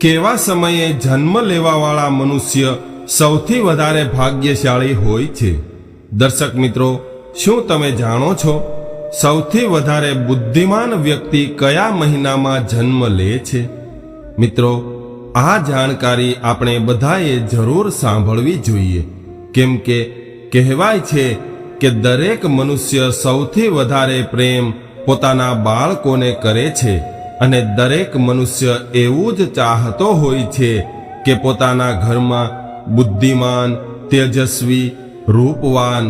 કેવા સમયે જન્મ લેવાવાળા મનુષ્ય સૌથી વધારે ભાગ્યશાળી હોય છે? દર્શક મિત્રો, શું તમે જાણો છો સૌથી વધારે બુદ્ધિમાન વ્યક્તિ કયા મહિનામાં જન્મ લે છે? મિત્રો, આ જાણકારી આપણે બધાએ જરૂર સાંભળવી જોઈએ, કેમ કે કહેવાય છે કે દરેક મનુષ્ય સૌથી વધારે પ્રેમ પોતાના બાળકોને કરે છે અને દરેક મનુષ્ય એવું જ ચાહતો હોય છે કે પોતાના ઘરમાં બુદ્ધિમાન, તેજસ્વી, રૂપવાન,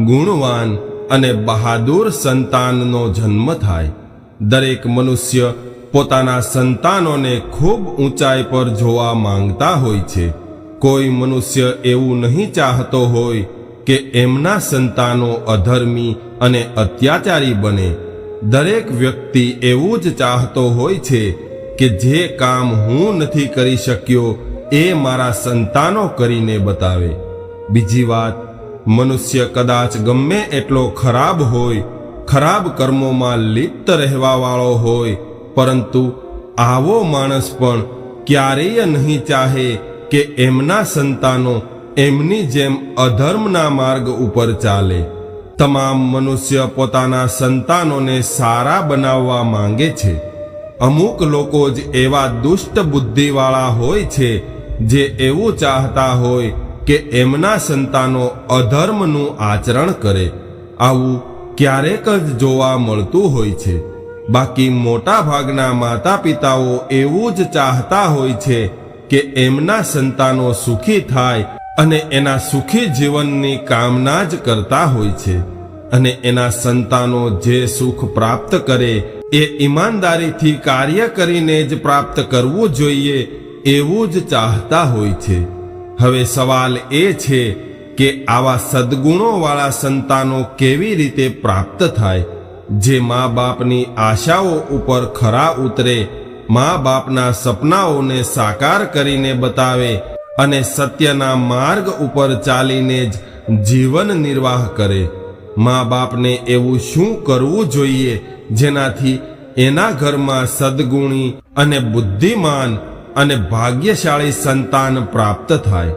ગુણવાન અને બહાદુર સંતાનનો જન્મ થાય. દરેક મનુષ્ય પોતાના સંતાનોને ખૂબ ઊંચાઈ પર જોવા માંગતા હોય છે. કોઈ મનુષ્ય એવું નહીં ચાહતો હોય કે એમના સંતાનો અધર્મી અને અત્યાચારી બને. દરેક વ્યક્તિ એવું જ ચાહતો હોય છે કે જે કામ હું નથી કરી શક્યો એ મારા સંતાનો કરીને બતાવે. બીજી વાત, મનુષ્ય કદાચ ગમે એટલો ખરાબ હોય, ખરાબ કર્મોમાં લિપ્ત રહેવાવાળો હોય, પરંતુ આવો માણસ પણ ક્યારેય નહીં ચાહે કે એમના સંતાનો એમની જેમ અધર્મના માર્ગ ઉપર ચાલે. તમામ મનુષ્ય પોતાના સંતાનોને સારા બનાવવા માંગે છે. અમુક લોકો જ એવા દુષ્ટ બુદ્ધિવાળા હોય છે જે એવું ચાહતા હોય કે એમના સંતાનો અધર્મનું આચરણ કરે. આવું ક્યારેક જ જોવા મળતું હોય છે. બાકી મોટા ભાગના માતા પિતાઓ એવું જ ચાહતા હોય છે કે એમના સંતાનો સુખી થાય અને એના સુખી જીવનની કામના જ કરતા હોય છે. અને એના સંતાનો જે સુખ પ્રાપ્ત કરે એ ઈમાનદારીથી કાર્ય કરીને જ પ્રાપ્ત કરવું જોઈએ એવું જ ચાહતા હોય છે. હવે સવાલ એ છે કે આવા સદ્ગુણોવાળા સંતાનો કેવી રીતે પ્રાપ્ત થાય, જે મા બાપની આશાઓ ઉપર ખરા ઉતરે, મા બાપના સપનાઓને સાકાર કરીને બતાવે અને સત્યના માર્ગ ઉપર ચાલીને જ જીવન નિર્વાહ કરે. મા બાપને એવું શું કરવું જોઈએ જેનાથી એના ઘરમાં સદ્ગુણી અને બુદ્ધિમાન અને ભાગ્યશાળી સંતાન પ્રાપ્ત થાય?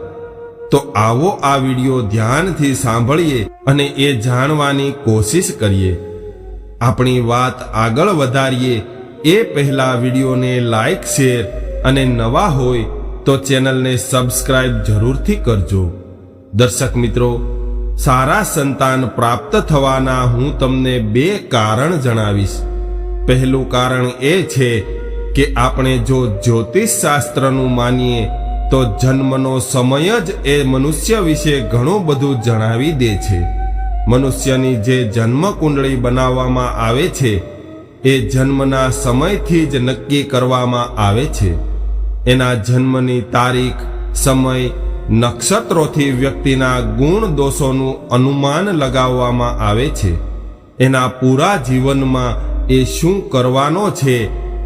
તો આવો આ વિડિયો ધ્યાનથી સાંભળીએ અને એ જાણવાની કોશિશ કરીએ. આપણી વાત આગળ વધારીએ એ પહેલા વિડિયોને લાઈક, શેર અને નવા હોય તો ચેનલને સબસ્ક્રાઇબ જરૂરથી કરજો. દર્શક મિત્રો, સારા સંતાન પ્રાપ્ત થવાના હું તમને 2 કારણ જણાવીશ. પહેલું કારણ એ છે કે આપણે જો જ્યોતિષ શાસ્ત્રનું માનીએ તો જન્મનો સમય જ એ મનુષ્ય વિશે ઘણું બધું જણાવી દે છે. મનુષ્યની જે જન્મ કુંડળી બનાવવામાં આવે છે એ જન્મના સમયથી જ નક્કી કરવામાં આવે છે. એના જન્મની તારીખ, સમય, નક્ષત્રોથી વ્યક્તિના ગુણ દોષોનું અનુમાન લગાવવામાં આવે છે. એના પૂરા જીવનમાં એ શું કરવાનો છે,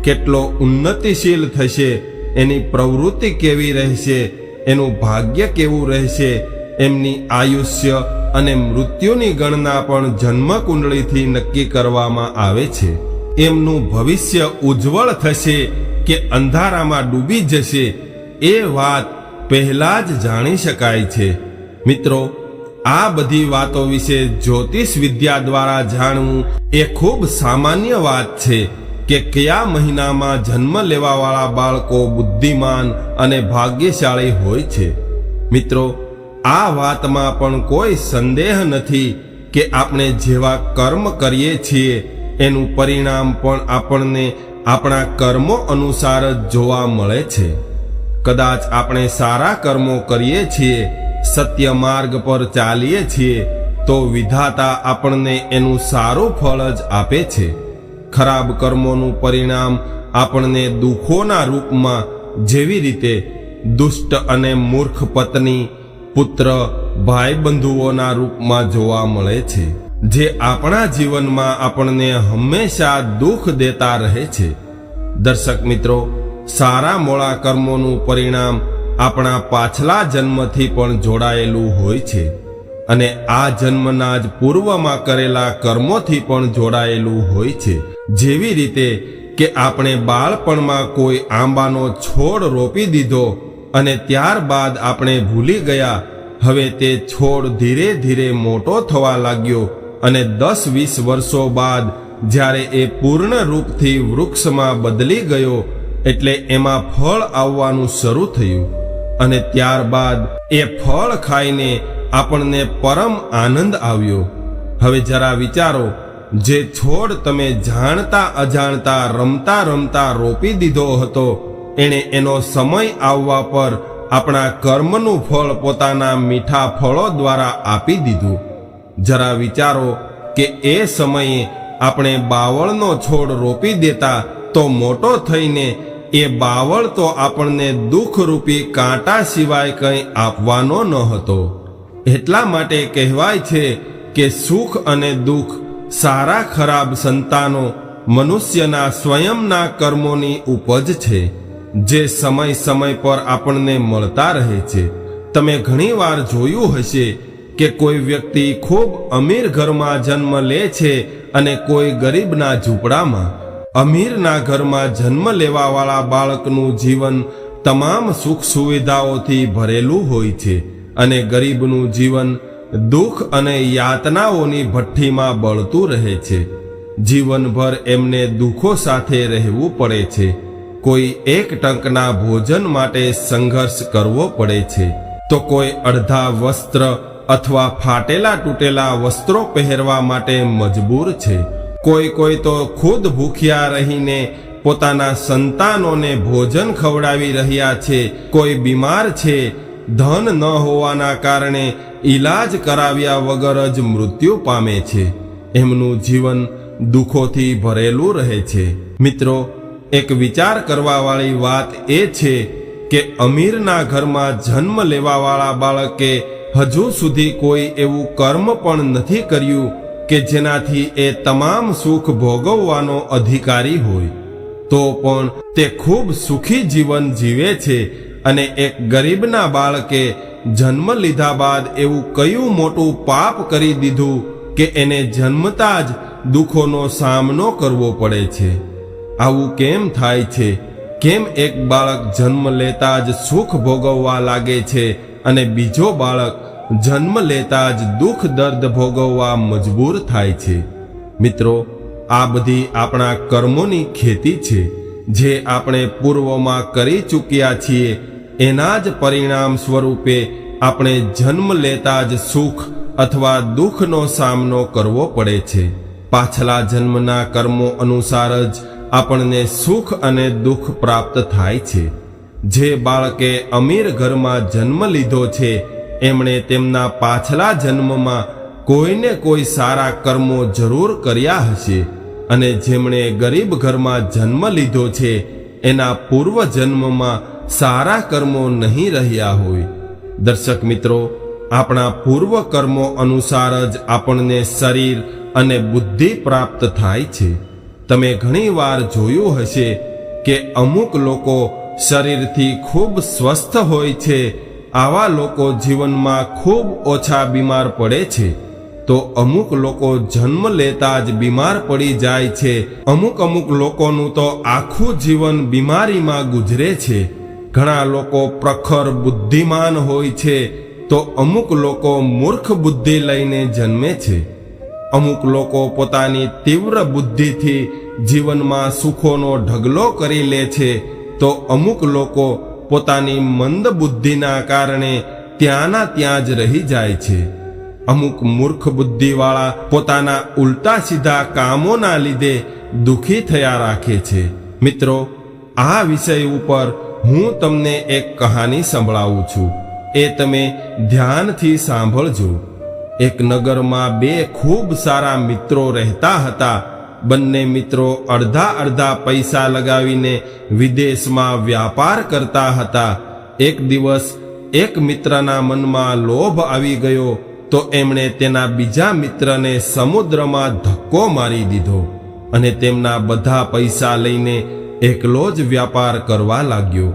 કેટલો ઉન્નતિશીલ થશે, એની પ્રવૃત્તિ કેવી રહેશે, એનું ભાગ્ય કેવું રહેશે, એમની આયુષ્ય અને મૃત્યુની ગણના પણ જન્મ કુંડળીથી નક્કી કરવામાં આવે છે. એમનું ભવિષ્ય ઉજ્જવળ થશે કે અંધારામાં ડૂબી જશે એ વાત પહેલા જ જાણી શકાય છે. મિત્રો, આ બધી વાતો વિશે જ્યોતિષ વિદ્યા દ્વારા જાણવું એ ખૂબ સામાન્ય વાત છે કે કયા મહિનામાં જન્મ લેવાવાળા બાળકો બુદ્ધિમાન અને ભાગ્યશાળી હોય છે. મિત્રો, આ વાતમાં પણ કોઈ સંદેહ નથી કે આપણે જેવા કર્મ કરીએ છીએ એનું પરિણામ પણ આપણને આપણા કર્મો અનુસાર જ જોવા મળે છે. કદાચ આપણે સારા કર્મો કરીએ છીએ, સત્ય માર્ગ પર ચાલીએ છીએ, તો વિધાતા આપણને એનું સારું ફળ જ આપે છે. ખરાબ કર્મોનું પરિણામ આપણને દુઃખોના રૂપમાં, જેવી રીતે દુષ્ટ અને મૂર્ખ પત્ની, પુત્ર, ભાઈ બંધુઓના રૂપમાં જોવા મળે છે, જે આપણા જીવનમાં આપણને હંમેશા દુઃખ દેતા રહે છે. દર્શક મિત્રો, સારા મોળા કર્મોનું પરિણામ આપણા પાછલા જન્મથી પણ જોડાયેલું હોય છે અને આ જન્મના જ પૂર્વમાં કરેલા કર્મોથી પણ જોડાયેલું હોય છે. જેવી રીતે કે આપણે બાળપણમાં કોઈ આંબાનો છોડ રોપી દીધો અને ત્યારબાદ આપણે ભૂલી ગયા. હવે તે છોડ ધીરે ધીરે મોટો થવા લાગ્યો અને 10-20 વર્ષો બાદ જ્યારે એ પૂર્ણ રૂપથી વૃક્ષમાં બદલી ગયો એટલે એમાં ફળ આવવાનું શરૂ થયું અને ત્યારબાદ એ ફળ ખાઈને આપણને પરમ આનંદ આવ્યો. હવે જરા વિચારો, જે છોડ તમે જાણતા અજાણતા રમતા રમતા રોપી દીધો હતો, એણે એનો સમય આવવા પર આપણા કર્મનું ફળ પોતાના મીઠા ફળો દ્વારા આપી દીધું. જરા વિચારો કે એ સમયે આપણે બાવળનો છોડ રોપી દેતા તો મોટો થઈને એ બાવળ તો આપણને દુઃખરૂપી કાંટા સિવાય કંઈ આપવાનો ન હતો. એટલા માટે કહેવાય છે કે સુખ અને દુઃખ, સારા ખરાબ સંતાનો મનુષ્યના સ્વયંના કર્મોની ઉપજ છે, જે સમય સમય પર આપણને મળતા રહે છે. તમે ઘણીવાર જોયું હશે કે કોઈ વ્યક્તિ ખૂબ અમીર ઘરમાં જન્મ લે છે અને કોઈ ગરીબના ઝૂંપડામાં. અમીરના ઘરમાં જન્મ લેવાવાળા બાળકનું જીવન તમામ સુખ સુવિધાઓથી ભરેલું હોય છે અને ગરીબનું જીવન દુઃખ અને યાતનાઓની ભઠ્ઠીમાં બળતું રહે છે. જીવનભર એમને દુઃખો સાથે રહેવું પડે છે. કોઈ એક ટંકના ભોજન માટે સંઘર્ષ કરવો પડે છે, તો કોઈ અડધા વસ્ત્ર અથવા ફાટેલા તૂટેલા વસ્ત્રો પહેરવા માટે મજબૂર છે. કોઈ તો ખુદ ભૂખ્યા રહીને પોતાના સંતાનોને ભોજન ખવડાવી રહ્યા છે. કોઈ બીમાર છે, ધન ન હોવાના કારણે ઈલાજ કરાવ્યા વગર જ મૃત્યુ પામે છે. એમનું જીવન દુઃખોથી ભરેલું રહે છે. મિત્રો, એક વિચાર કરવાવાળી વાત એ છે કે અમીરના ઘરમાં જન્મ લેવાવાળા બાળકે હજુ સુધી કોઈ એવું કર્મ પણ નથી કર્યું કે જેનાથી એ તમામ સુખ ભોગવવાનો અધિકારી હોય, તો પણ તે ખૂબ સુખી જીવન જીવે છે. અને એક ગરીબના બાળકે જન્મ લીધા બાદ એવું કયું મોટું પાપ કરી દીધું કે એને જન્મતા જ દુઃખોનો સામનો કરવો પડે છે? આવું કેમ થાય છે? કેમ એક બાળક જન્મ લેતા જ સુખ ભોગવવા લાગે છે અને બીજો બાળક જન્મ લેતા જ દુઃખ દર્દ ભોગવવા મજબૂર થાય છે? મિત્રો, આ બધી આપણા કર્મોની ખેતી છે, જે આપણે પૂર્વમાં કરી ચૂક્યા છીએ. એના જ પરિણામ સ્વરૂપે આપણે જન્મ લેતા જ સુખ અથવા દુઃખનો સામનો કરવો પડે છે. પાછલા જન્મના કર્મો અનુસાર જ આપણને સુખ અને દુઃખ પ્રાપ્ત થાય છે. જે બાળકે અમીર ઘરમાં જન્મ લીધો છે, એમણે તેમના પાછલા જન્મમાં કોઈને કોઈ સારા કર્મો જરૂર કર્યા હશે, અને જેમણે ગરીબ ઘરમાં જન્મ લીધો છે, એના પૂર્વ જન્મમાં સારા કર્મો નહીં રહ્યા હોય. દર્શક મિત્રો, આપણા પૂર્વ કર્મો અનુસાર જ આપણને શરીર અને બુદ્ધિ પ્રાપ્ત થાય છે. તમે ઘણીવાર જોયું હશે કે અમુક લોકો શરીરથી ખૂબ સ્વસ્થ હોય છે. આવા લોકો જીવનમાં ખૂબ ઓછા બીમાર પડે છે, તો અમુક લોકો જન્મ લેતા જ બીમાર પડી જાય છે. અમુક લોકોનું તો આખું જીવન બીમારીમાં ગુજરે છે. ઘણા લોકો પ્રખર બુદ્ધિમાન હોય છે, તો અમુક લોકો મૂર્ખ બુદ્ધિ લઈને જન્મે છે. અમુક લોકો પોતાની તીવ્ર બુદ્ધિથી જીવનમાં સુખોનો ઢગલો કરી લે છે, તો અમુક લોકો પોતાની મંદ બુદ્ધિના કારણે ત્યાંના ત્યાં જ રહી જાય છે. અમુક મૂર્ખ બુદ્ધિવાળા પોતાના ઉલટા સીધા કામોના લીધે દુઃખી થયા રાખે છે. મિત્રો, આ વિષય ઉપર હું તમને એક કહાની સંભળાવું છું. એ તમે ધ્યાનથી સાંભળજો. એક નગરમાં બે ખૂબ સારા મિત્રો રહેતા હતા. બંને મિત્રો અડધા પૈસા લગાવીને વિદેશમાં વ્યાપાર કરતા હતા. એક દિવસ એક મિત્રના મનમાં લોભ આવી ગયો, તો એમણે તેના બીજા મિત્રને સમુદ્રમાં ધક્કો મારી દીધો અને તેમના બધા પૈસા લઈને એકલો જ વ્યાપાર કરવા લાગ્યો.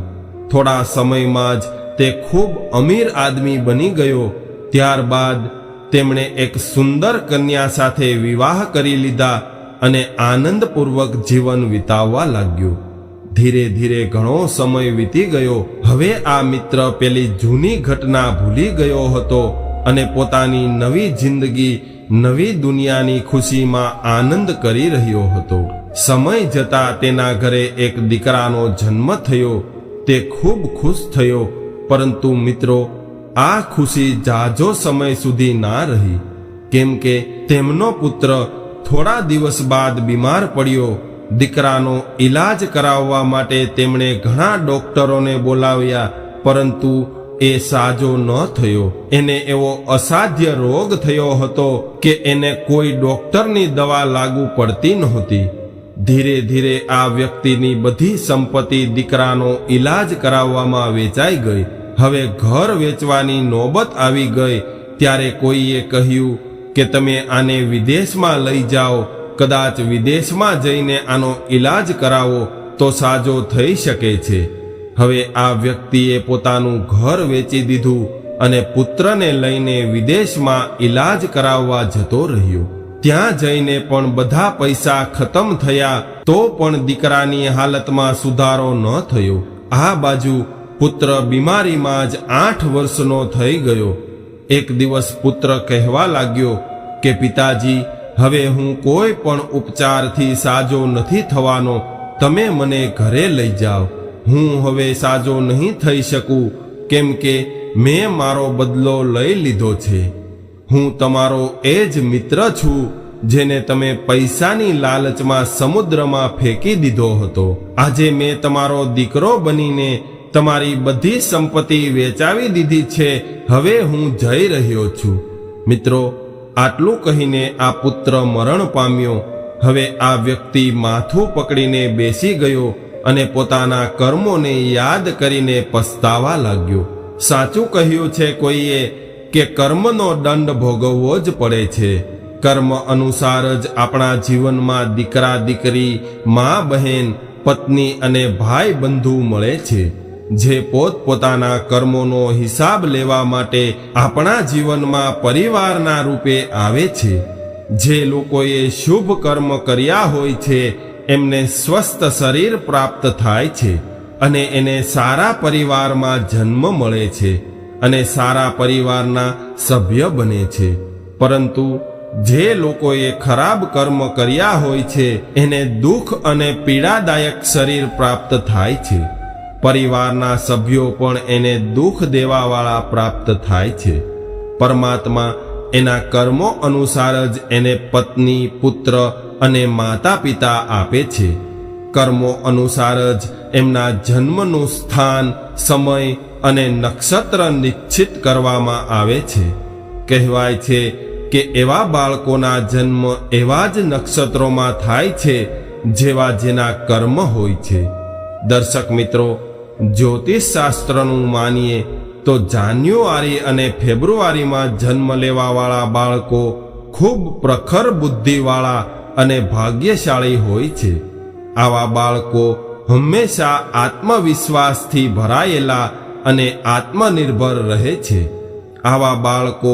થોડા સમયમાં જ તે ખૂબ અમીર આદમી બની ગયો. ત્યારબાદ તેમણે એક સુંદર કન્યા સાથે વિવાહ કરી લીધા અને આનંદપૂર્વક જીવન વિતાવવા લાગ્યો. ધીરે ધીરે ઘણો સમય વીતી ગયો. હવે આ મિત્ર પેલી જૂની ઘટના ભૂલી ગયો હતો અને પોતાની નવી જિંદગી, નવી દુનિયાની ખુશીમાં આનંદ કરી રહ્યો હતો. સમય જતા તેના ઘરે એક દીકરાનો જન્મ થયો. તે ખૂબ ખુશ થયો. પરંતુ મિત્રો, આ ખુશી જાજો સમય સુધી ના રહી, કેમ કે તેમનો પુત્ર થોડા દિવસ બાદ બીમાર પડ્યો. દીકરાનો ઈલાજ કરાવવા માટે તેમણે ઘણા ડોક્ટરોને બોલાવ્યા, પરંતુ એ સાજો ન થયો. એને એવો અસાધ્ય રોગ થયો હતો કે એને કોઈ ડોક્ટરની દવા લાગુ પડતી નહોતી. ધીરે ધીરે આ વ્યક્તિની બધી સંપત્તિ દીકરાનો ઈલાજ કરાવવામાં વેચાઈ ગઈ. હવે ઘર વેચવાની નોબત આવી ગઈ. ત્યારે કોઈએ કહ્યું કે તમે આને વિદેશમાં લઈ જાઓ. કદાચ વિદેશમાં જઈને આનો ઈલાજ કરાવો તો સાજો થઈ શકે છે. હવે આ વ્યક્તિએ પોતાનું ઘર વેચી દીધું અને પુત્રને લઈને વિદેશમાં ઈલાજ કરાવવા જતો રહ્યો. ત્યાં જઈને પણ બધા પૈસા ખતમ થયા, તો પણ દીકરાની હાલતમાં સુધારો ન થયો. આ બાજુ પુત્ર બીમારીમાં જ 8 વર્ષનો થઈ ગયો. એક દિવસ પુત્ર કહેવા લાગ્યો કે પિતાજી, હવે હું કોઈ પણ ઉપચારથી સાજો નથી થવાનો. તમે મને ઘરે લઈ જાઓ. હું હવે સાજો નહીં થઈ શકું, કેમ કે મેં મારો બદલો લઈ લીધો છે. હું તમારો એ જ મિત્ર છું જેને તમે પૈસાની લાલચમાં સમુદ્રમાં ફેંકી દીધો હતો. આજે મેં તમારો દીકરો બનીને તમારી બધી સંપત્તિ વેચાવી દીધી છે. હવે હું જઈ રહ્યો છું. મિત્રો, આટલું કહીને આ પુત્ર મરણ પામ્યો. હવે આ વ્યક્તિ માથું પકડીને બેસી ગયો અને પોતાના કર્મોને યાદ કરીને પસ્તાવા લાગ્યો. સાચું કહ્યું છે કોઈએ કે કર્મનો દંડ ભોગવવો જ પડે છે. કર્મ અનુસાર જ આપણા જીવનમાં દીકરા દીકરી, મા બહેન, પત્ની અને ભાઈ બંધુ મળે છે, જે પોતપોતાના કર્મોનો હિસાબ લેવા માટે આપણા જીવનમાં પરિવારના રૂપે આવે છે. જે લોકોએ શુભ કર્મ કર્યા હોય છે એમને સ્વસ્થ શરીર પ્રાપ્ત થાય છે અને એને સારા પરિવારમાં જન્મ મળે છે અને સારા પરિવારના સભ્ય બને છે. પરંતુ જે લોકોએ ખરાબ કર્મ કર્યા હોય છે એને દુઃખ અને પીડાદાયક શરીર પ્રાપ્ત થાય છે. પરિવારના સભ્યો પણ એને દુઃખ દેવાવાળા પ્રાપ્ત થાય છે. પરમાત્મા એના કર્મો અનુસાર જ એને પત્ની, પુત્ર અને માતા પિતા આપે છે. કર્મો અનુસાર જ એમના જન્મનું સ્થાન, સમય અને નક્ષત્ર નિશ્ચિત કરવામાં આવે છે. કહેવાય છે કે એવા બાળકોના જન્મ એવા જ નક્ષત્રોમાં થાય છે જેવા જેના કર્મ હોય છે. દર્શક મિત્રો, જ્યોતિષ શાસ્ત્રનું માનીએ તો જાન્યુઆરી અને ફેબ્રુઆરીમાં જન્મ લેવાવાળા બાળકો ખૂબ પ્રખર બુદ્ધિવાળા અને ભાગ્યશાળી હોય છે. આવા બાળકો હંમેશા આત્મવિશ્વાસથી ભરાયેલા અને આત્મનિર્ભર રહે છે. આવા બાળકો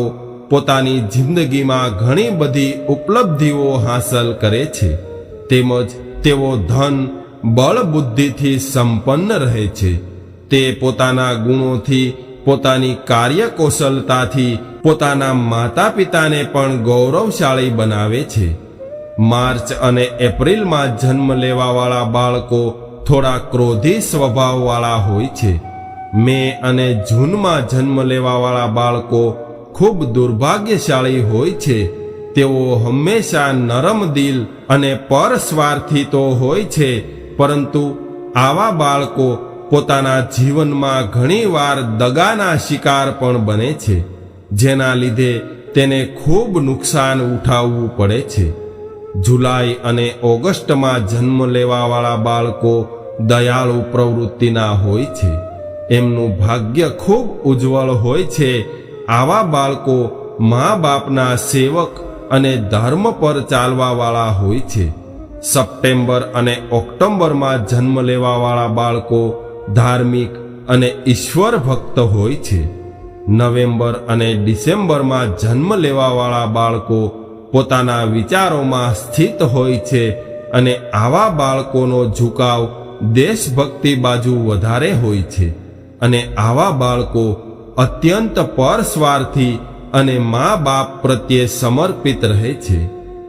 પોતાની જિંદગીમાં ઘણી બધી ઉપલબ્ધિઓ હાંસલ કરે છે. તેમજ તેઓ ધન, બળ, બુદ્ધિથી સંપન્ન રહે છે. તે પોતાના ગુણોથી, પોતાની કાર્યકૌશલતાથી પોતાના માતા પિતાને પણ ગૌરવશાળી બનાવે છે. માર્ચ અને એપ્રિલમાં જન્મ લેવાવાળા બાળકો થોડા ક્રોધી સ્વભાવવાળા હોય છે. મે અને જૂનમાં જન્મ લેવાવાળા બાળકો ખૂબ દુર્ભાગ્યશાળી હોય છે. તેઓ હંમેશા નરમ દિલ અને પરસ્વાર્થી તો હોય છે, પરંતુ આવા બાળકો પોતાના જીવનમાં ઘણીવાર દગાના શિકાર પણ બને છે, જેના લીધે તેને ખૂબ નુકસાન ઉઠાવવું પડે છે. જુલાઈ અને ઓગસ્ટમાં જન્મ લેવાવાળા બાળકો દયાળુ પ્રવૃત્તિના હોય છે. એમનું ભાગ્ય ખૂબ ઉજ્જવળ હોય છે. આવા બાળકો મા બાપના સેવક અને ધર્મ પર ચાલવાવાળા હોય છે. સપ્ટેમ્બર અને ઓક્ટોબરમાં જન્મ લેવાવાળા બાળકો ધાર્મિક અને ઈશ્વર ભક્ત હોય છે. નવેમ્બર અને ડિસેમ્બરમાં જન્મ લેવાવાળા બાળકો પોતાના વિચારોમાં સ્થિત હોય છે અને આવા બાળકોનો ઝુકાવ દેશભક્તિ બાજુ વધારે હોય છે અને આવા બાળકો અત્યંત પરસ્વાર્થી અને મા બાપ પ્રત્યે સમર્પિત રહે છે.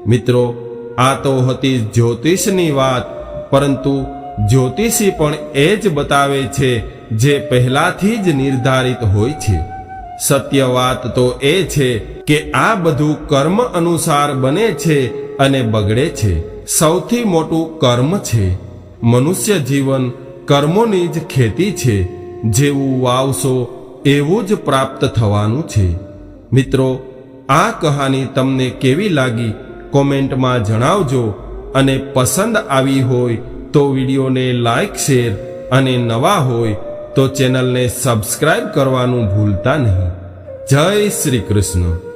મિત્રો, આ તો હતી જ્યોતિષની વાત, પરંતુ જ્યોતિષી પણ એ જ બતાવે છે જે પહેલાથી જ નિર્ધારિત હોય છે. સત્ય વાત તો એ છે કે આ બધું કર્મ અનુસાર બને છે અને બગડે છે. સૌથી મોટું કર્મ છે. મનુષ્ય જીવન કર્મોની જ ખેતી છે. જેવું વાવશો એવું જ પ્રાપ્ત થવાનું છે. મિત્રો, આ કહાની તમને કેવી લાગી કોમેન્ટમાં જણાવજો અને પસંદ આવી હોય તો વિડીયોને લાઈક, શેર અને નવા હોય તો ચેનલને સબસ્ક્રાઇબ કરવાનું ભૂલતા નહીં. જય શ્રી કૃષ્ણ.